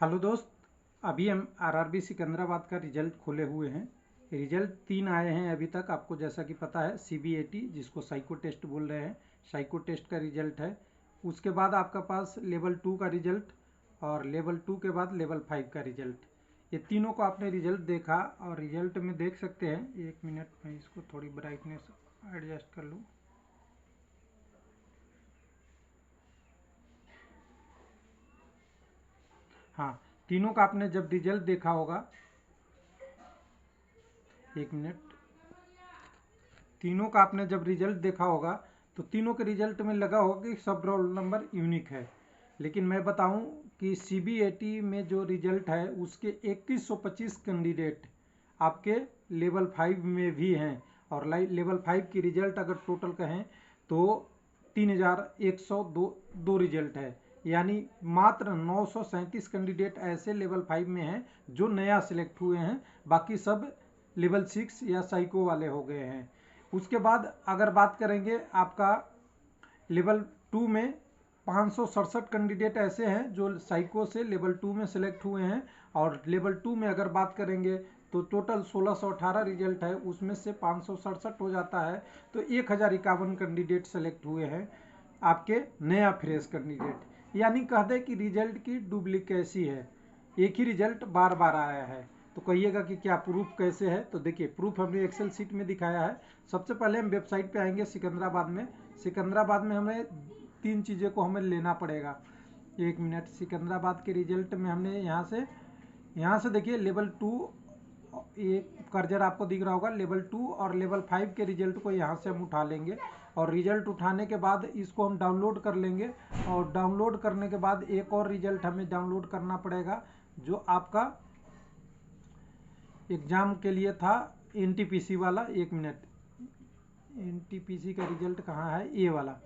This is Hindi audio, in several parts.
हेलो दोस्त, अभी हम आरआरबी सिकंदराबाद का रिजल्ट खोले हुए हैं। रिजल्ट 3 आए हैं अभी तक, आपको जैसा कि पता है। सीबीएटी जिसको साइको टेस्ट बोल रहे हैं, साइको टेस्ट का रिजल्ट है। उसके बाद आपका पास लेवल 2 का रिजल्ट और लेवल 2 के बाद लेवल 5 का रिजल्ट। ये तीनों को आपने रिजल्ट देखा और रिजल्ट में देख सकते हैं। एक मिनट में इसको थोड़ी ब्राइटनेस एडजस्ट कर लूँ। हाँ, तीनों का आपने जब रिजल्ट देखा होगा, एक मिनट, तीनों का आपने जब रिजल्ट देखा होगा तो तीनों के रिजल्ट में लगा होगा कि सब रोल नंबर यूनिक है। लेकिन मैं बताऊं कि सीबीएटी में जो रिजल्ट है उसके 2125 कैंडिडेट आपके लेवल 5 में भी हैं। और लेवल 5 की रिजल्ट अगर टोटल कहें तो 3102 रिजल्ट है। यानी मात्र 937 कैंडिडेट ऐसे लेवल 5 में हैं जो नया सिलेक्ट हुए हैं, बाकी सब लेवल 6 या साइको वाले हो गए हैं। उसके बाद अगर बात करेंगे आपका लेवल 2 में 567 कैंडिडेट ऐसे हैं जो साइको से लेवल 2 में सिलेक्ट हुए हैं। और लेवल 2 में अगर बात करेंगे तो टोटल 1618 रिजल्ट है, उसमें से 567 हो जाता है तो 1051 कैंडिडेट सेलेक्ट हुए हैं आपके नया फ्रेश कैंडिडेट। यानी कह दे कि रिजल्ट की डुप्लीकेसी है, एक ही रिजल्ट बार बार आया है। तो कहिएगा कि क्या प्रूफ कैसे है, तो देखिए प्रूफ हमने एक्सेल सीट में दिखाया है। सबसे पहले हम वेबसाइट पे आएंगे सिकंदराबाद में। सिकंदराबाद में हमें 3 चीज़ें को हमें लेना पड़ेगा। एक मिनट, सिकंदराबाद के रिजल्ट में हमने यहाँ से देखिए लेवल 2, एक कर्जर आपको दिख रहा होगा, लेवल 2 और लेवल 5 के रिजल्ट को यहाँ से हम उठा लेंगे। और रिजल्ट उठाने के बाद इसको हम डाउनलोड कर लेंगे। और डाउनलोड करने के बाद एक और रिजल्ट हमें डाउनलोड करना पड़ेगा जो आपका एग्ज़ाम के लिए था, एनटीपीसी वाला। एक मिनट, एनटीपीसी का रिजल्ट कहाँ है, ये वाला,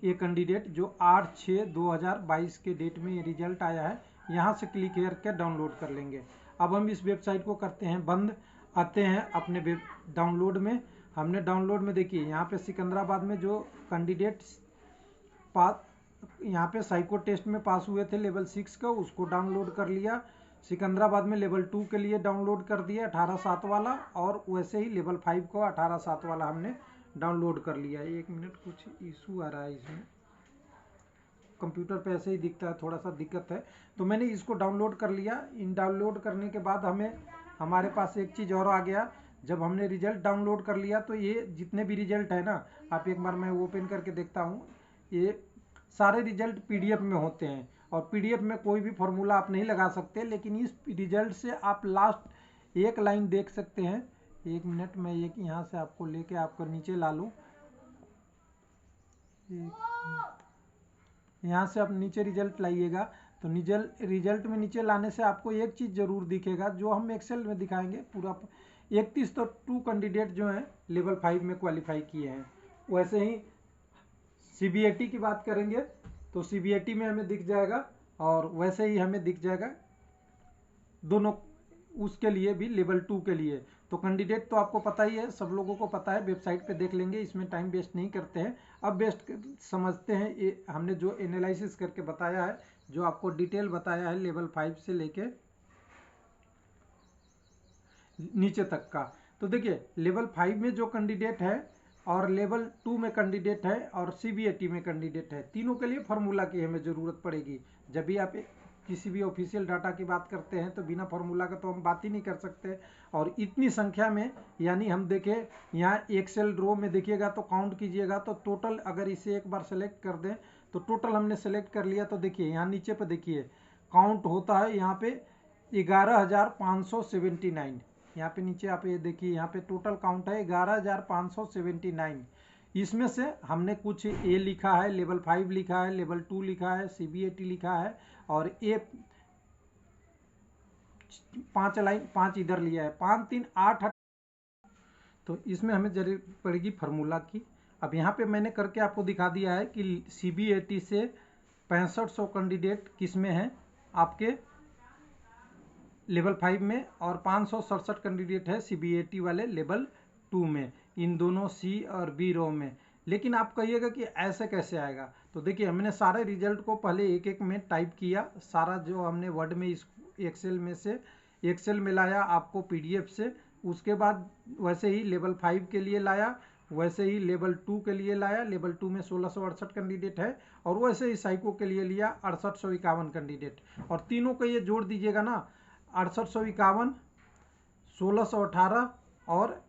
ये कैंडिडेट जो 8/6/2022 के डेट में ये रिजल्ट आया है, यहाँ से क्लिक करके डाउनलोड कर लेंगे। अब हम इस वेबसाइट को करते हैं बंद, आते हैं अपने वेब डाउनलोड में। हमने डाउनलोड में देखिए यहाँ पे सिकंदराबाद में जो कैंडिडेट पास यहाँ पे साइको टेस्ट में पास हुए थे लेवल 6 का, उसको डाउनलोड कर लिया। सिकंदराबाद में लेवल 2 के लिए डाउनलोड कर दिया 18/7 वाला, और वैसे ही लेवल 5 को 18/7 वाला हमने डाउनलोड कर लिया। एक मिनट, कुछ इशू आ रहा है इसमें, कंप्यूटर पे ऐसे ही दिखता है, थोड़ा सा दिक्कत है। तो मैंने इसको डाउनलोड कर लिया। इन डाउनलोड करने के बाद हमारे पास एक चीज़ और आ गया। जब हमने रिजल्ट डाउनलोड कर लिया तो ये जितने भी रिजल्ट है ना, आप एक बार मैं ओपन करके देखता हूँ, ये सारे रिजल्ट पीडीएफ में होते हैं। और पीडीएफ में कोई भी फॉर्मूला आप नहीं लगा सकते, लेकिन इस रिजल्ट से आप लास्ट एक लाइन देख सकते हैं। एक मिनट, मैं एक यहाँ से आपको लेके आपको नीचे ला लूँ। यहाँ से आप नीचे रिजल्ट लाइएगा तो रिजल्ट में नीचे लाने से आपको एक चीज़ ज़रूर दिखेगा जो हम एक्सेल में दिखाएंगे पूरा। 31 तो 2 कैंडिडेट जो हैं लेवल 5 में क्वालिफाई किए हैं। वैसे ही सीबीएटी की बात करेंगे तो सीबीएटी में हमें दिख जाएगा, और वैसे ही हमें दिख जाएगा दोनों, उसके लिए भी लेवल 2 के लिए। तो कैंडिडेट तो आपको पता ही है, सब लोगों को पता है, वेबसाइट पे देख लेंगे, इसमें टाइम वेस्ट नहीं करते हैं। अब वेस्ट समझते हैं, ये हमने जो एनालिसिस करके बताया है, जो आपको डिटेल बताया है लेवल 5 से लेके नीचे तक का। तो देखिए लेवल 5 में जो कैंडिडेट है और लेवल 2 में कैंडिडेट है और सीबीएटी में कैंडिडेट है, तीनों के लिए फार्मूला की हमें ज़रूरत पड़ेगी। जब भी आप किसी भी ऑफिशियल डाटा की बात करते हैं तो बिना फार्मूला का तो हम बात ही नहीं कर सकते। और इतनी संख्या में, यानी हम देखें यहाँ एक्सेल रो में देखिएगा तो काउंट कीजिएगा तो टोटल, अगर इसे एक बार सेलेक्ट कर दें तो टोटल हमने सेलेक्ट कर लिया। तो देखिए यहाँ नीचे पर देखिए काउंट होता है, यहाँ पे 11,579, यहाँ पे नीचे आप ये देखिए, यहाँ पे टोटल काउंट है 11,579। इसमें से हमने कुछ ए लिखा है, लेवल 5 लिखा है, लेवल 2 लिखा है, सीबीएटी लिखा है, और ए 5 इधर लिया है, 5 3 8। तो इसमें हमें जरूरत पड़ेगी फार्मूला की। अब यहाँ पे मैंने करके आपको दिखा दिया है कि सीबीएटी से 6500 कैंडिडेट किस में है, आपके लेवल 5 में, और 567 कैंडिडेट है सीबीएटी वाले लेवल 2 में, इन दोनों सी और बी रो में। लेकिन आप कहिएगा कि ऐसे कैसे आएगा, तो देखिए हमने सारे रिजल्ट को पहले एक एक में टाइप किया, सारा जो हमने वर्ड में एक्सेल में से, एक्सेल में लाया आपको PDF से, उसके बाद वैसे ही लेवल 5 के लिए लाया, वैसे ही लेवल 2 के लिए लाया, लेवल 2 में 1668 कैंडिडेट है, और वैसे ही साइको के लिए लिया 6851 कैंडिडेट, और तीनों को ये जोड़ दीजिएगा ना, 6851, 1618 और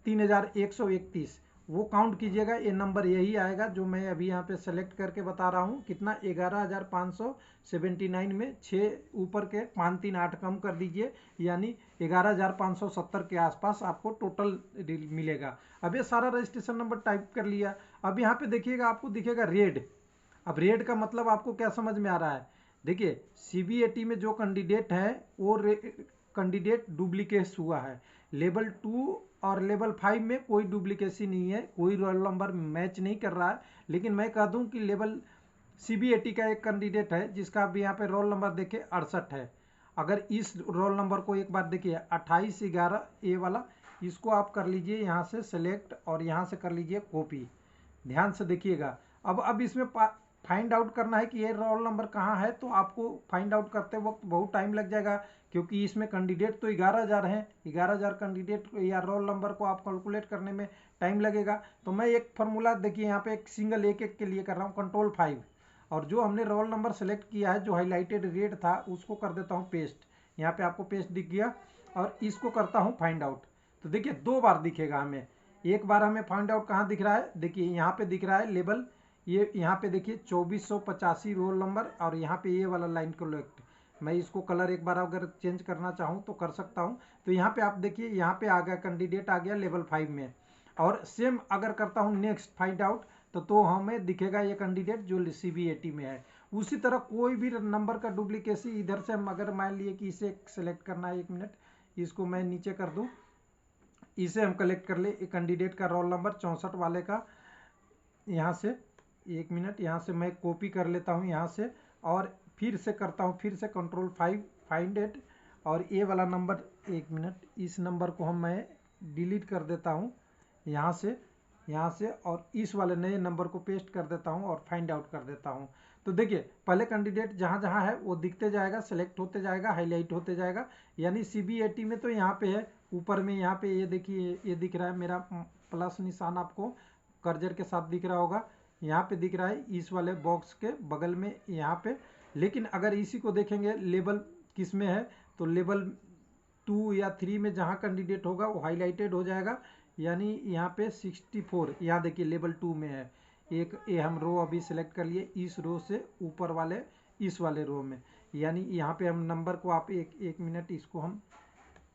3131, वो काउंट कीजिएगा, ये नंबर यही आएगा जो मैं अभी यहाँ पे सेलेक्ट करके बता रहा हूँ। कितना, 11,579 में 6 ऊपर के 5 3 8 कम कर दीजिए, यानी 11,570 के आसपास आपको टोटल मिलेगा। अब ये सारा रजिस्ट्रेशन नंबर टाइप कर लिया। अब यहाँ पे देखिएगा, आपको दिखेगा रेड। अब रेड का मतलब आपको क्या समझ में आ रहा है? देखिए, CBAT में जो कैंडिडेट है वो कैंडिडेट डुप्लीकेट हुआ है। लेवल 2 और लेवल 5 में कोई डुप्लीकेसी नहीं है, कोई रोल नंबर मैच नहीं कर रहा है। लेकिन मैं कह दूं कि लेवल CBAT का एक कैंडिडेट है जिसका अब यहाँ पे रोल नंबर देखिए 68 है। अगर इस रोल नंबर को एक बार देखिए 2811 ए वाला, इसको आप कर लीजिए यहाँ से सेलेक्ट, और यहाँ से कर लीजिए कॉपी। ध्यान से देखिएगा। अब इसमें फाइंड आउट करना है कि ये रोल नंबर कहाँ है, तो आपको फाइंड आउट करते वक्त बहुत टाइम लग जाएगा, क्योंकि इसमें कैंडिडेट तो 11,000 हैं। 11,000 कैंडिडेट या रोल नंबर को आप कैलकुलेट करने में टाइम लगेगा। तो मैं एक फार्मूला देखिए यहाँ पे एक सिंगल एक के लिए कर रहा हूँ, कंट्रोल 5, और जो हमने रोल नंबर सेलेक्ट किया है जो हाईलाइटेड रेड था उसको कर देता हूँ पेस्ट। यहाँ पे आपको पेस्ट दिख गया, और इसको करता हूँ फाइंड आउट। तो देखिए 2 बार दिखेगा हमें। एक बार हमें फाइंड आउट कहाँ दिख रहा है, देखिए यहाँ पे दिख रहा है लेवल, ये यहाँ पे देखिए 2485 रोल नंबर, और यहाँ पे ये वाला लाइन कलेक्ट। मैं इसको कलर एक बार अगर चेंज करना चाहूँ तो कर सकता हूँ। तो यहाँ पे आप देखिए, यहाँ पे आ गया कैंडिडेट, आ गया लेवल 5 में। और सेम अगर करता हूँ नेक्स्ट फाइंड आउट, तो हमें दिखेगा ये कैंडिडेट जो CBAT में है। उसी तरह कोई भी नंबर का डुप्लीकेसी इधर से हम अगर मान लिए कि इसे सेलेक्ट करना है, 1 मिनट, इसको मैं नीचे कर दूँ, इसे हम कलेक्ट कर ले, कैंडिडेट का रोल नंबर 64 वाले का, यहाँ से 1 मिनट, यहाँ से मैं कॉपी कर लेता हूँ यहाँ से, और फिर से करता हूँ, फिर से कंट्रोल 5 फाइंड इट, और ये वाला नंबर 1 मिनट, इस नंबर को हम मैं डिलीट कर देता हूँ यहाँ से, और इस वाले नए नंबर को पेस्ट कर देता हूँ और फाइंड आउट कर देता हूँ। तो देखिए पहले कैंडिडेट जहाँ जहाँ है वो दिखते जाएगा, सेलेक्ट होते जाएगा, हाईलाइट होते जाएगा। यानी CBAT में तो यहाँ पे है, ऊपर में यहाँ पे ये देखिए, ये दिख रहा है मेरा प्लस निशान, आपको कर्जर के साथ दिख रहा होगा, यहाँ पे दिख रहा है इस वाले बॉक्स के बगल में यहाँ पे। लेकिन अगर इसी को देखेंगे लेवल किस में है, तो लेवल 2 या 3 में जहाँ कैंडिडेट होगा वो हाईलाइटेड हो जाएगा, यानी यहाँ पे 64, यहाँ देखिए लेवल 2 में है। एक ये हम रो अभी सेलेक्ट कर लिए, इस रो से ऊपर वाले इस वाले रो में, यानी यहाँ पे हम नंबर को आप एक मिनट, इसको हम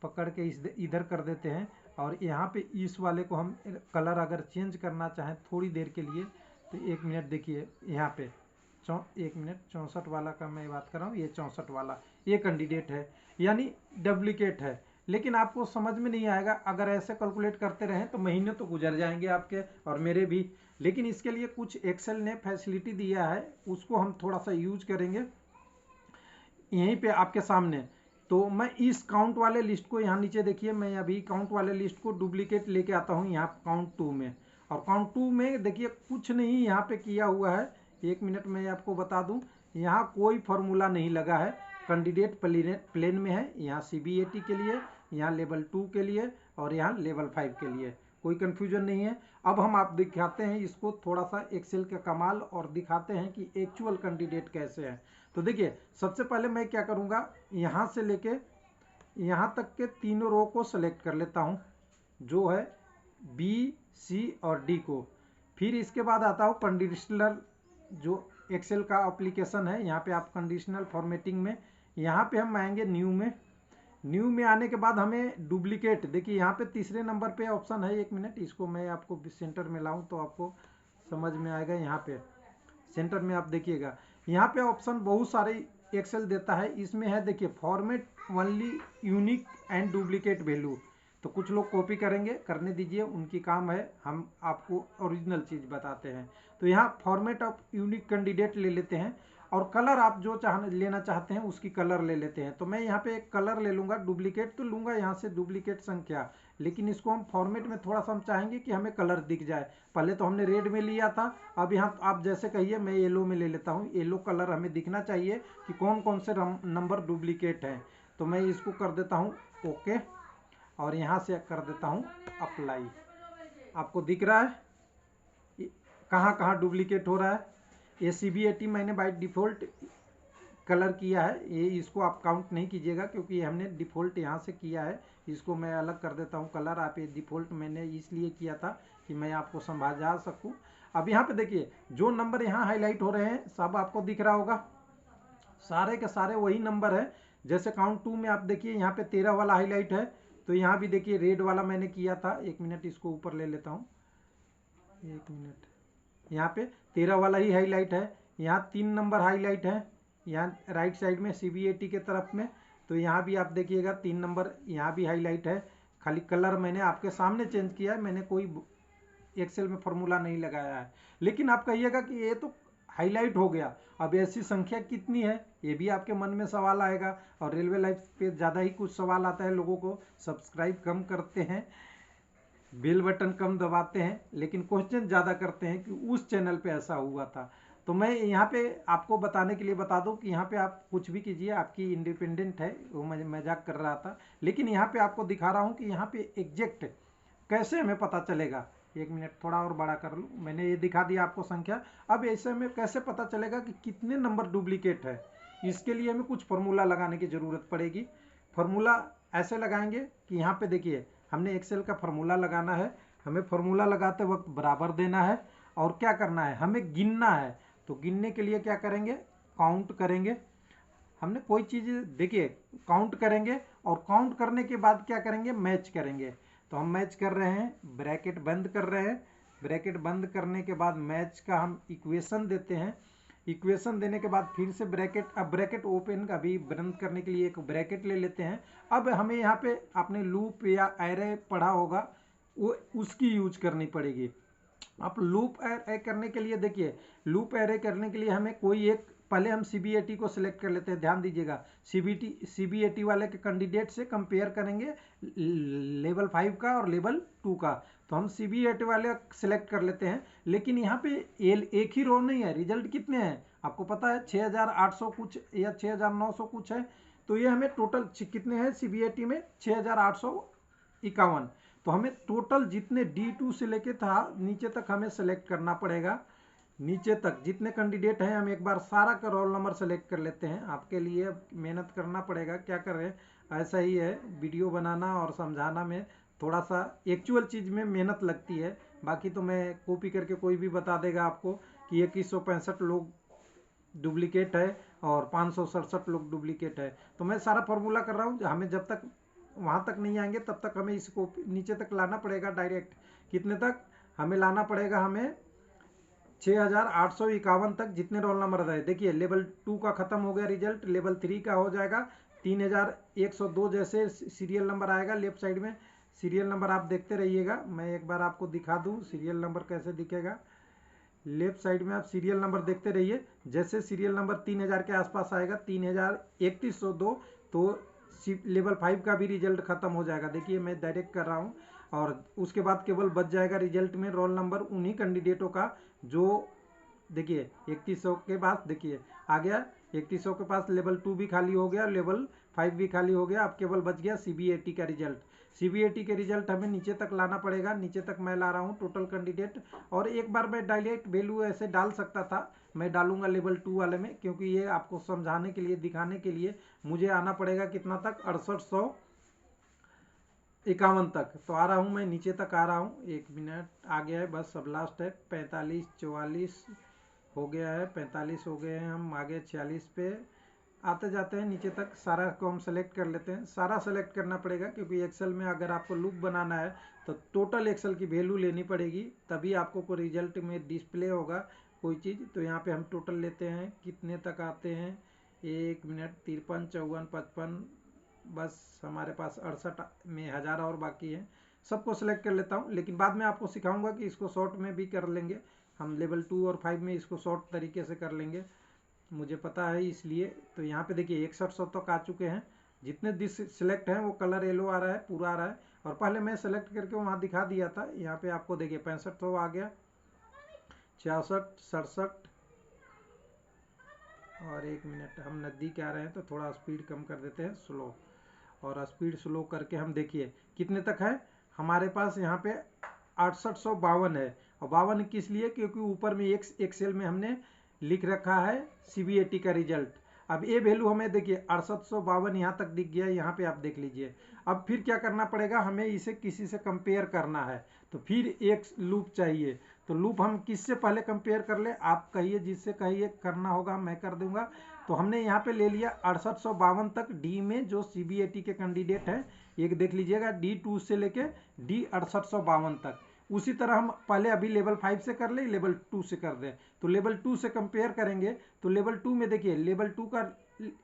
पकड़ के इधर कर देते हैं, और यहाँ पे इस वाले को हम कलर अगर चेंज करना चाहें थोड़ी देर के लिए, तो 1 मिनट देखिए यहाँ पे 1 मिनट, 64 वाला का मैं बात कर रहा हूँ, ये 64 वाला ये कैंडिडेट है, यानी डुप्लीकेट है। लेकिन आपको समझ में नहीं आएगा, अगर ऐसे कैलकुलेट करते रहें तो महीने तो गुजर जाएंगे आपके और मेरे भी। लेकिन इसके लिए कुछ एक्सेल ने फैसिलिटी दिया है, उसको हम थोड़ा सा यूज करेंगे यहीं पे आपके सामने। तो मैं इस काउंट वाले लिस्ट को यहाँ नीचे देखिए, मैं अभी काउंट वाले लिस्ट को डुप्लीकेट लेके आता हूँ यहाँ काउंट 2 में, और काउंट 2 में देखिए कुछ नहीं यहाँ पे किया हुआ है। 1 मिनट में आपको बता दूँ, यहाँ कोई फॉर्मूला नहीं लगा है, कैंडिडेट प्लेन में है, यहाँ CBAT के लिए, यहाँ लेवल 2 के लिए, और यहाँ लेवल 5 के लिए, कोई कन्फ्यूजन नहीं है। अब हम आप दिखाते हैं इसको थोड़ा सा एक्सेल का कमाल, और दिखाते हैं कि एक्चुअल कैंडिडेट कैसे हैं। तो देखिए सबसे पहले मैं क्या करूँगा, यहाँ से लेके यहाँ तक के तीनों रो को सेलेक्ट कर लेता हूँ, जो है B, C और D को। फिर इसके बाद आता हूँ कंडीशनल, जो एक्सेल का एप्लीकेशन है, यहाँ पे आप कंडीशनल फॉर्मेटिंग में, यहाँ पे हम आएंगे न्यू में आने के बाद हमें डुप्लीकेट, देखिए यहाँ पे तीसरे नंबर पे ऑप्शन है। 1 मिनट, इसको मैं आपको सेंटर में लाऊं तो आपको समझ में आएगा। यहाँ पे सेंटर में आप देखिएगा, यहाँ पे ऑप्शन बहुत सारे एक्सेल देता है, इसमें है देखिए format only unique and duplicate value. तो कुछ लोग कॉपी करेंगे, करने दीजिए, उनकी काम है, हम आपको ओरिजिनल चीज़ बताते हैं। तो यहाँ फॉर्मेट ऑफ यूनिक कैंडिडेट ले लेते हैं, और कलर आप जो लेना चाहते हैं उसकी कलर ले लेते हैं। तो मैं यहाँ पे एक कलर ले लूँगा, डुप्लीकेट तो लूँगा यहाँ से डुप्लीकेट संख्या, लेकिन इसको हम फॉर्मेट में थोड़ा सा हम चाहेंगे कि हमें कलर दिख जाए। पहले तो हमने रेड में लिया था, अब यहाँ आप जैसे कहिए, मैं येलो में ले लेता हूँ। येलो कलर हमें दिखना चाहिए कि कौन कौन से नंबर डुप्लीकेट हैं। तो मैं इसको कर देता हूँ ओके, और यहाँ से कर देता हूँ अप्लाई। आपको दिख रहा है कहाँ कहाँ डुप्लीकेट हो रहा है। ये CBAT मैंने बाय डिफ़ॉल्ट कलर किया है, ये इसको आप काउंट नहीं कीजिएगा क्योंकि हमने डिफ़ॉल्ट यहाँ से किया है। इसको मैं अलग कर देता हूँ कलर। आप ये डिफ़ॉल्ट मैंने इसलिए किया था कि मैं आपको समझा सकूँ। अब यहाँ पे देखिए जो नंबर यहाँ हाईलाइट हो रहे हैं सब आपको दिख रहा होगा, सारे के सारे वही नंबर है। जैसे काउंट 2 में आप देखिए यहाँ पे 13 वाला हाईलाइट है, तो यहाँ भी देखिए रेड वाला मैंने किया था। 1 मिनट इसको ऊपर ले लेता हूँ, 1 मिनट। यहाँ पे 13 वाला ही हाईलाइट है, यहाँ 3 नंबर हाईलाइट है यहाँ राइट साइड में CBAT के तरफ में। तो यहाँ भी आप देखिएगा 3 नंबर यहाँ भी हाईलाइट है, खाली कलर मैंने आपके सामने चेंज किया है, मैंने कोई एक्सेल में फॉर्मूला नहीं लगाया है। लेकिन आप कहिएगा कि ये तो हाईलाइट हो गया, अब ऐसी संख्या कितनी है, ये भी आपके मन में सवाल आएगा। और रेलवे लाइफ पे ज़्यादा ही कुछ सवाल आता है, लोगों को सब्सक्राइब कम करते हैं, बेल बटन कम दबाते हैं, लेकिन क्वेश्चन ज़्यादा करते हैं कि उस चैनल पे ऐसा हुआ था। तो मैं यहाँ पे आपको बताने के लिए बता दूं कि यहाँ पे आप कुछ भी कीजिए, आपकी इंडिपेंडेंट है, वो मैं मजाक कर रहा था। लेकिन यहाँ पे आपको दिखा रहा हूँ कि यहाँ पे एग्जैक्ट कैसे हमें पता चलेगा। 1 मिनट थोड़ा और बड़ा कर लूँ, मैंने ये दिखा दिया आपको संख्या। अब ऐसे में कैसे पता चलेगा कि कितने नंबर डुप्लीकेट है, इसके लिए हमें कुछ फार्मूला लगाने की ज़रूरत पड़ेगी। फार्मूला ऐसे लगाएंगे कि यहाँ पे देखिए हमने एक्सेल का फार्मूला लगाना है। हमें फार्मूला लगाते वक्त बराबर देना है और क्या करना है, हमें गिनना है। तो गिनने के लिए क्या करेंगे, काउंट करेंगे। हमने कोई चीज़ देखिए काउंट करेंगे और काउंट करने के बाद क्या करेंगे, मैच करेंगे। तो हम मैच कर रहे हैं, ब्रैकेट बंद कर रहे हैं। ब्रैकेट बंद करने के बाद मैच का हम इक्वेशन देते हैं। इक्वेशन देने के बाद फिर से ब्रैकेट, अब ब्रैकेट ओपन अभी बंद करने के लिए एक ब्रैकेट ले लेते हैं। अब हमें यहाँ पे आपने लूप या एरे पढ़ा होगा, वो उसकी यूज करनी पड़ेगी। अब लूप एरे करने के लिए देखिए, लूप एरे करने के लिए हमें कोई एक, पहले हम CBAT को सिलेक्ट कर लेते हैं। ध्यान दीजिएगा, CBAT वाले के कैंडिडेट से कंपेयर करेंगे लेवल 5 का और लेवल 2 का। तो हम CBAT वाले सिलेक्ट कर लेते हैं। लेकिन यहाँ पे एक ही रो नहीं है, रिजल्ट कितने हैं आपको पता है, 6800 कुछ या 6900 कुछ है। तो ये हमें टोटल कितने हैं CBAT में, 6851। तो हमें टोटल जितने D2 से लेके था नीचे तक हमें सेलेक्ट करना पड़ेगा। नीचे तक जितने कैंडिडेट हैं हम एक बार सारा का रोल नंबर सेलेक्ट कर लेते हैं। आपके लिए मेहनत करना पड़ेगा, क्या कर रहे हैं, ऐसा ही है, वीडियो बनाना और समझाना में थोड़ा सा एक्चुअल चीज़ में मेहनत लगती है। बाकी तो मैं कॉपी करके कोई भी बता देगा आपको कि 2165 लोग डुप्लीकेट है और 567 लोग डुप्लीकेट है। तो मैं सारा फार्मूला कर रहा हूँ, हमें जब तक वहाँ तक नहीं आएंगे तब तक हमें इसको नीचे तक लाना पड़ेगा। डायरेक्ट कितने तक हमें लाना पड़ेगा, हमें 6851 तक जितने रोल नंबर रहे। देखिए लेवल 2 का खत्म हो गया रिजल्ट, लेवल 3 का हो जाएगा 3102। जैसे सीरियल नंबर आएगा लेफ्ट साइड में, सीरियल नंबर आप देखते रहिएगा, मैं एक बार आपको दिखा दूं सीरियल नंबर कैसे दिखेगा। लेफ्ट साइड में आप सीरियल नंबर देखते रहिए, जैसे सीरियल नंबर 3000 के आसपास आएगा, 3102, तो लेवल 5 का भी रिजल्ट खत्म हो जाएगा। देखिए मैं डायरेक्ट कर रहा हूँ, और उसके बाद केवल बच जाएगा रिजल्ट में रोल नंबर उन्हीं कैंडिडेटों का जो, देखिए 3100 के पास देखिए आ गया, 3100 के पास लेवल 2 भी खाली हो गया, लेवल 5 भी खाली हो गया। अब केवल बच गया CBAT का रिजल्ट। CBAT के रिजल्ट हमें नीचे तक लाना पड़ेगा, नीचे तक मैं ला रहा हूँ टोटल कैंडिडेट। और एक बार मैं डायरेक्ट वैल्यू ऐसे डाल सकता था, मैं डालूंगा लेवल 2 वाले में, क्योंकि ये आपको समझाने के लिए, दिखाने के लिए मुझे आना पड़ेगा कितना तक, 6851 तक। तो आ रहा हूँ मैं, नीचे तक आ रहा हूँ, 1 मिनट आ गया है बस, अब लास्ट है 45 44 हो गया है, 45 हो गए हैं, हम आगे 46 पे आते जाते हैं नीचे तक। सारा को हम सेलेक्ट कर लेते हैं, सारा सेलेक्ट करना पड़ेगा क्योंकि एक्सेल में अगर आपको लूप बनाना है तो टोटल एक्सेल की वैल्यू लेनी पड़ेगी, तभी आपको कोई रिजल्ट में डिस्प्ले होगा कोई चीज़। तो यहाँ पे हम टोटल लेते हैं, कितने तक आते हैं, 1 मिनट, 53 54 55, बस हमारे पास 68 में 1000 और बाकी है। सबको सेलेक्ट कर लेता हूँ, लेकिन बाद में आपको सिखाऊंगा कि इसको शॉर्ट में भी कर लेंगे हम, लेवल 2 और 5 में इसको शॉर्ट तरीके से कर लेंगे, मुझे पता है इसलिए। तो यहाँ पे देखिए 6100 तक आ चुके हैं, जितने दिस सिलेक्ट हैं वो कलर येलो आ रहा है, पूरा आ रहा है। और पहले मैं सेलेक्ट करके वहाँ दिखा दिया था, यहाँ पे आपको देखिए 6500 आ गया, 66 67, और 1 मिनट हम नज़दीक आ रहे हैं तो थोड़ा स्पीड कम कर देते हैं, स्लो। और स्पीड स्लो करके हम देखिए कितने तक है हमारे पास यहाँ पे 6852 है। और 52 किस लिए, क्योंकि ऊपर में एक्सेल में हमने लिख रखा है CBAT का रिजल्ट। अब ये वैल्यू हमें देखिए 6852 यहाँ तक दिख गया, यहाँ पे आप देख लीजिए। अब फिर क्या करना पड़ेगा, हमें इसे किसी से कंपेयर करना है, तो फिर एक लूप चाहिए। तो लूप हम किससे पहले कंपेयर कर ले, आप कहिए, जिससे कहिए करना होगा मैं कर दूंगा। तो हमने यहाँ पे ले लिया 6852 तक डी में जो CBAT के कैंडिडेट हैं, एक देख लीजिएगा D2 से लेके D 6852 तक। उसी तरह हम पहले अभी लेवल 5 से कर ले, लेवल 2 से कर दें। तो लेवल 2 से कंपेयर करेंगे तो लेवल 2 में देखिए लेवल 2 का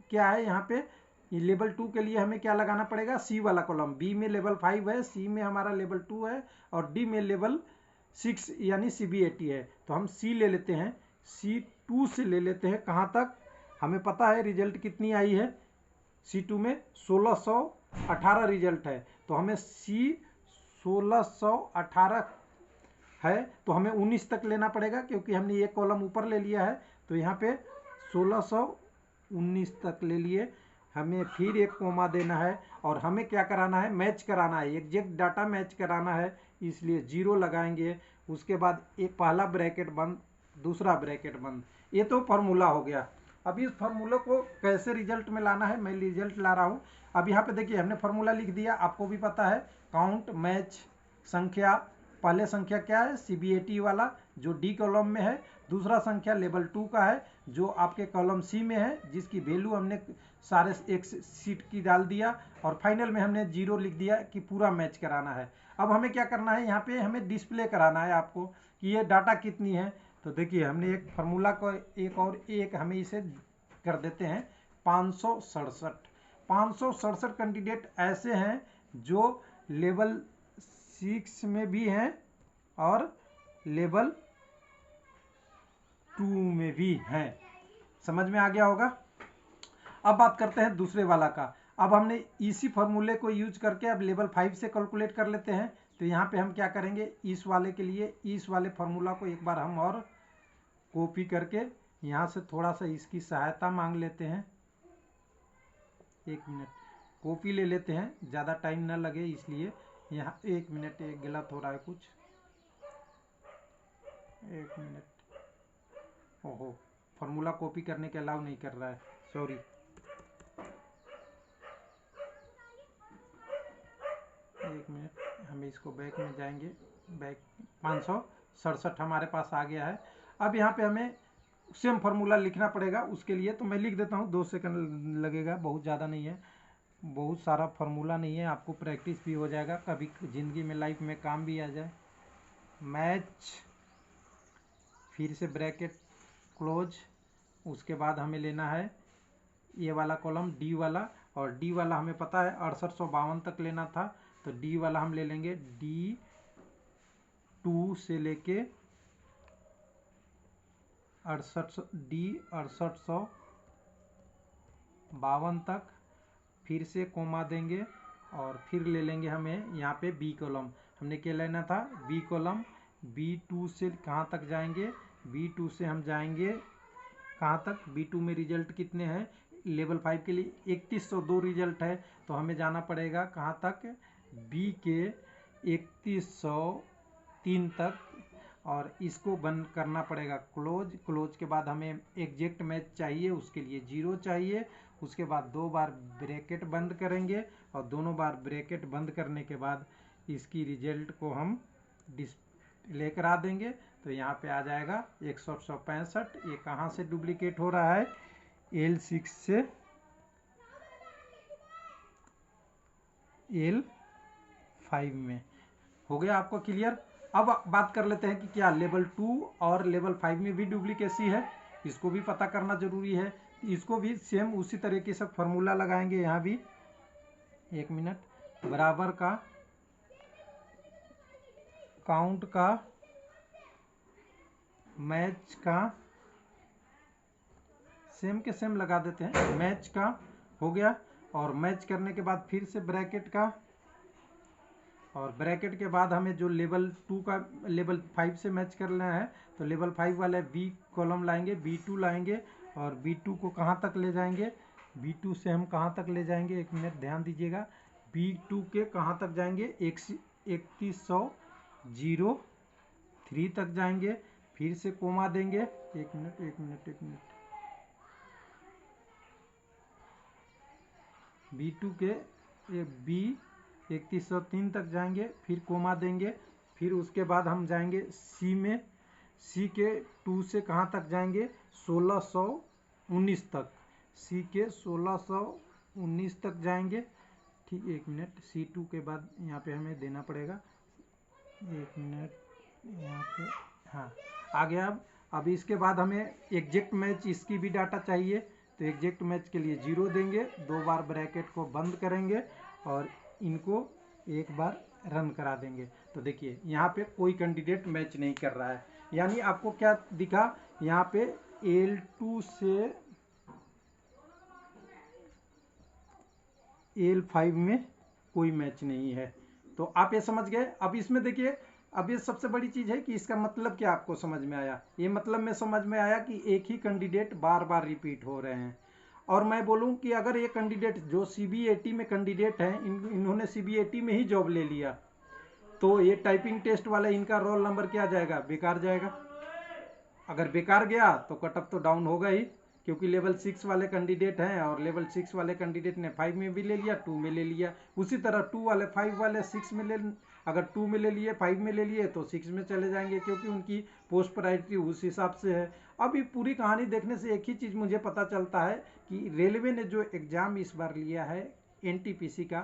क्या है, यहाँ पे लेवल 2 के लिए हमें क्या लगाना पड़ेगा, C वाला कॉलम। B में लेवल 5 है, C में हमारा लेवल 2 है और D में लेवल 6 यानी CBAT है। तो हम C ले लेते हैं, C2 से ले लेते हैं। कहाँ तक हमें पता है रिजल्ट कितनी आई है, C2 में 1618 रिजल्ट है। तो हमें C 1618 है तो हमें 19 तक लेना पड़ेगा, क्योंकि हमने एक कॉलम ऊपर ले लिया है। तो यहाँ पे 1619 तक ले लिए, हमें फिर एक कोमा देना है और हमें क्या कराना है, मैच कराना है, एग्जैक्ट डाटा मैच कराना है, इसलिए 0 लगाएंगे। उसके बाद एक पहला ब्रैकेट बंद, दूसरा ब्रैकेट बंद। ये तो फार्मूला हो गया। अब इस फार्मूला को कैसे रिजल्ट में लाना है, मैं रिजल्ट ला रहा हूँ। अब यहाँ पे देखिए हमने फार्मूला लिख दिया, आपको भी पता है, काउंट मैच संख्या। पहले संख्या क्या है, CBAT वाला जो D कॉलम में है, दूसरा संख्या लेवल 2 का है जो आपके कॉलम C में है, जिसकी वैल्यू हमने सारे एक सीट की डाल दिया और फाइनल में हमने 0 लिख दिया कि पूरा मैच कराना है। अब हमें क्या करना है, यहाँ पे हमें डिस्प्ले कराना है आपको कि ये डाटा कितनी है। तो देखिए हमने एक फार्मूला को एक हमें इसे कर देते हैं 567 कैंडिडेट ऐसे हैं जो लेवल 6 में भी हैं और लेवल 2 में भी हैं। समझ में आ गया होगा। अब बात करते हैं दूसरे वाला का। अब हमने इसी फार्मूले को यूज करके अब लेवल 5 से कैलकुलेट कर लेते हैं। तो यहाँ पे हम क्या करेंगे, इस वाले के लिए इस वाले फार्मूला को एक बार हम और कॉपी करके यहाँ से थोड़ा सा इसकी सहायता मांग लेते हैं। एक मिनट कॉपी ले लेते हैं, ज़्यादा टाइम ना लगे इसलिए। यहाँ एक मिनट, एक गलत हो रहा है कुछ, एक मिनट। ओहो, फार्मूला कॉपी करने के अलाउ नहीं कर रहा है, सॉरी। एक मिनट, हम इसको बैक में जाएंगे, बैक 567 हमारे पास आ गया है। अब यहाँ पे हमें सेम फार्मूला लिखना पड़ेगा उसके लिए, तो मैं लिख देता हूँ, 2 सेकंड लगेगा, बहुत ज़्यादा नहीं है, बहुत सारा फार्मूला नहीं है, आपको प्रैक्टिस भी हो जाएगा, कभी ज़िंदगी में लाइफ में काम भी आ जाए। मैच, फिर से ब्रैकेट क्लोज, उसके बाद हमें लेना है ये वाला कॉलम D वाला, और D वाला हमें पता है 6852 तक लेना था। तो D वाला हम ले लेंगे D2 से लेके 6852 तक, फिर से कोमा देंगे और फिर ले लेंगे हमें यहाँ पे B कॉलम। हमने क्या लेना था, B कॉलम। B2 से कहाँ तक जाएंगे, B2 से हम जाएंगे कहाँ तक, B2 में रिजल्ट कितने हैं, लेवल 5 के लिए 3102 रिजल्ट है। तो हमें जाना पड़ेगा कहाँ तक, B के 3103 तक, और इसको बंद करना पड़ेगा क्लोज। क्लोज के बाद हमें एग्जैक्ट मैच चाहिए, उसके लिए 0 चाहिए। उसके बाद 2 बार ब्रैकेट बंद करेंगे और दोनों बार ब्रैकेट बंद करने के बाद इसकी रिजल्ट को हम डिस्प्ले करा देंगे। तो यहाँ पे आ जाएगा 165। ये कहाँ से डुप्लीकेट हो रहा है, L6 से L5 में। हो गया आपको क्लियर। अब बात कर लेते हैं कि क्या लेवल 2 और लेवल 5 में भी डुप्लीकेसी है, इसको भी पता करना जरूरी है। इसको भी सेम उसी तरीके से फार्मूला लगाएंगे। यहाँ भी एक मिनट, बराबर का काउंट का मैच का सेम के सेम लगा देते हैं, मैच का हो गया। और मैच करने के बाद फिर से ब्रैकेट का, और ब्रैकेट के बाद हमें जो लेवल 2 का लेवल 5 से मैच करना है, तो लेवल 5 वाले B कॉलम लाएंगे, B2 लाएंगे और B2 को कहाँ तक ले जाएंगे, B2 से हम कहाँ तक ले जाएंगे, 1 मिनट ध्यान दीजिएगा। B2 के कहाँ तक जाएंगे, 3103 तक जाएंगे, फिर से कोमा देंगे। एक मिनट B2 के B3103 तक जाएंगे, फिर कोमा देंगे, फिर उसके बाद हम जाएंगे C में। C के 2 से कहाँ तक जाएंगे, 1619 तक। C के 1619 तक जाएंगे, ठीक। 1 मिनट, C2 के बाद यहाँ पे हमें देना पड़ेगा, 1 मिनट यहाँ पे, हाँ आ गया। अब इसके बाद हमें एग्जैक्ट मैच इसकी भी डाटा चाहिए, तो एग्जैक्ट मैच के लिए 0 देंगे, 2 बार ब्रैकेट को बंद करेंगे और इनको एक बार रन करा देंगे। तो देखिए यहाँ पे कोई कैंडिडेट मैच नहीं कर रहा है, यानी आपको क्या दिखा, यहाँ पे L2 से L5 में कोई मैच नहीं है। तो आप ये समझ गए। अब इसमें देखिए, अब ये सबसे बड़ी चीज़ है कि इसका मतलब क्या आपको समझ में आया। ये मतलब में समझ में आया कि एक ही कैंडिडेट बार बार रिपीट हो रहे हैं। और मैं बोलूं कि अगर ये कैंडिडेट जो CBAT में कैंडिडेट हैं, इन्होंने CBAT में ही जॉब ले लिया, तो ये टाइपिंग टेस्ट वाला इनका रोल नंबर क्या जाएगा, बेकार जाएगा। अगर बेकार गया तो कट ऑफ तो डाउन होगा ही, क्योंकि लेवल 6 वाले कैंडिडेट हैं और लेवल 6 वाले कैंडिडेट ने 5 में भी ले लिया, 2 में ले लिया। उसी तरह 2 वाले 5 वाले 6 में ले, अगर 2 में ले लिए, 5 में ले लिए तो 6 में चले जाएंगे, क्योंकि उनकी पोस्ट प्रायोरिटी उस हिसाब से है। अब ये पूरी कहानी देखने से एक ही चीज़ मुझे पता चलता है कि रेलवे ने जो एग्ज़ाम इस बार लिया है NTPC का,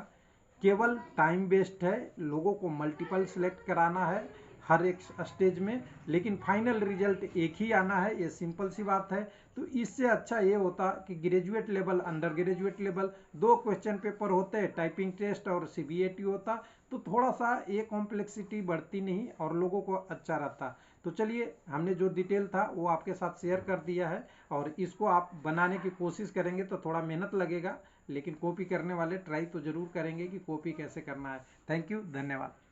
केवल टाइम वेस्ट है। लोगों को मल्टीपल सेलेक्ट कराना है हर एक स्टेज में, लेकिन फाइनल रिजल्ट एक ही आना है, ये सिंपल सी बात है। तो इससे अच्छा ये होता कि graduate level, under graduate level 2 question paper होते, टाइपिंग टेस्ट और CBAT होता, तो थोड़ा सा ये कॉम्प्लेक्सिटी बढ़ती नहीं और लोगों को अच्छा रहता। तो चलिए, हमने जो डिटेल था वो आपके साथ शेयर कर दिया है, और इसको आप बनाने की कोशिश करेंगे तो थोड़ा मेहनत लगेगा, लेकिन कॉपी करने वाले ट्राई तो ज़रूर करेंगे कि कॉपी कैसे करना है। थैंक यू, धन्यवाद।